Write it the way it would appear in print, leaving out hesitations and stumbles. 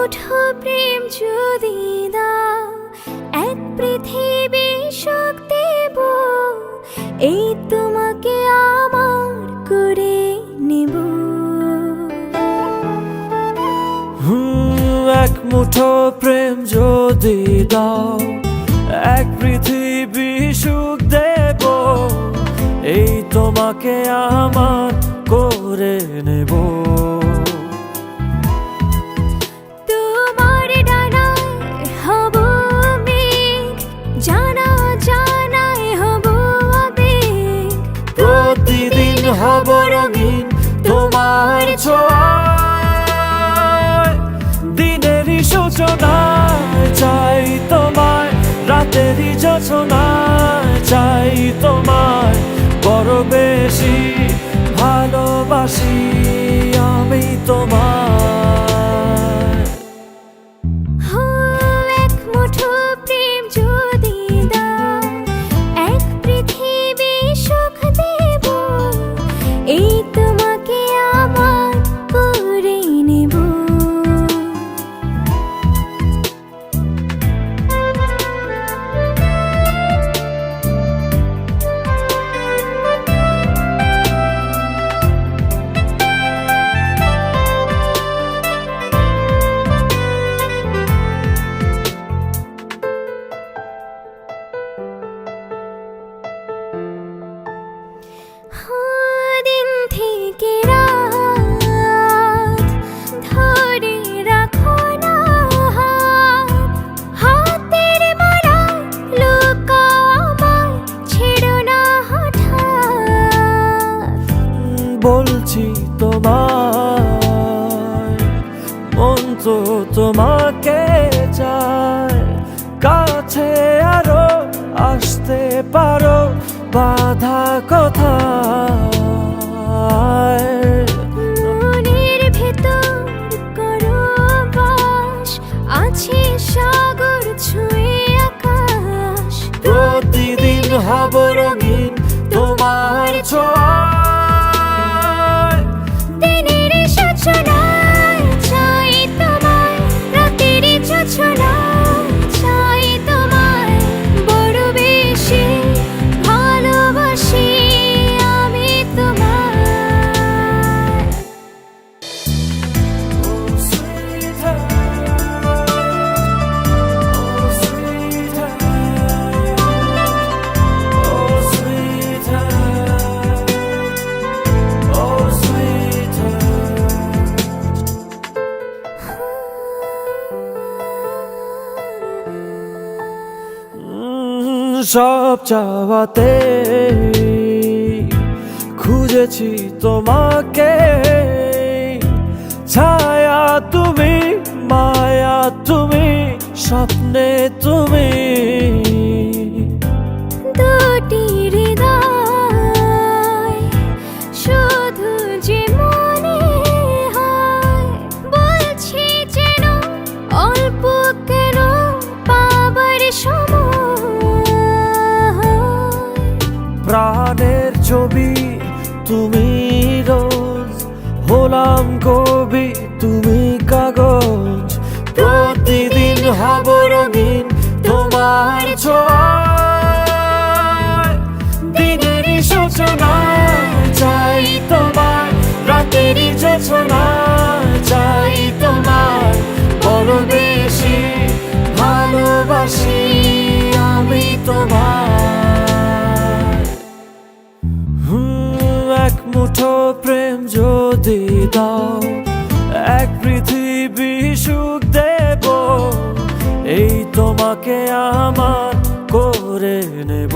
মুঠো প্রেম যদি দাও, এক পৃথিবী সুখ দেব, এই তোমাকে আমার করে নেব। এক মুঠো প্রেম যদি দাও, এক পৃথিবী সুখ দেব, এই তোমাকে আমার করে নেব। তোমার ডানায় হব মেঘ, জানা জানায় হব আবেগ, প্রতিদিন হব রঙিন তোমার ছোঁয়ায়। দিনেরই সূচনায় চাই তোমায়, রাতেরই যোছনায় চাই তোমায়, বড় বেশি ভালোবাসি আমি তোমায়। এক মুঠো প্রেম যদি দাও, এক পৃথিবী সুখ দেব, এই তোমাকে আমার করে নেব। দিন থেকে রাত ধরে রাখো না হাত, হাতের মারা লুকাও আমায়, ছেড়ো না হঠাৎ। বলছি তোমায়, মন তো তোমাকে চায়, কাছে আরো আসতে পারো বাধা কোথায়। মনের ভেতর করো বাস, আছে সাগর ছুঁয়ে আকাশ, প্রতিদিন হব রঙিন তোমার ছোঁয়ায়। দিনের সূচনায় চাই তোমায়, রাতের যোছনায় চাই তোমায়, বড় বেশি ভালোবাসি আমি তোমায়। সব চাওয়াতে খুঁজেছি তোমাকে, ছায়া তুমি, মায়া তুমি, স্বপ্নে তুমি। দুটি হৃদয় শুধু যে মনে হয়, বলছি যেন অল্প কেন পাবার সময়। প্রাণের ছবি তুমি রোজ, হলাম কবি তুমি কাগজ, প্রতিদিন হব রঙিন তোমার ছোঁয়ায়। দিনেরই সূচনায় চাই তোমায়, রাতেরই যোছনায় চাই তোমায়, বড় বেশি ভালোবাসি আমি তোমায়। এক মুঠো প্রেম যদি দাও, এক পৃথিবী সুখ দেব, এই তোমাকে আমার করে নেব।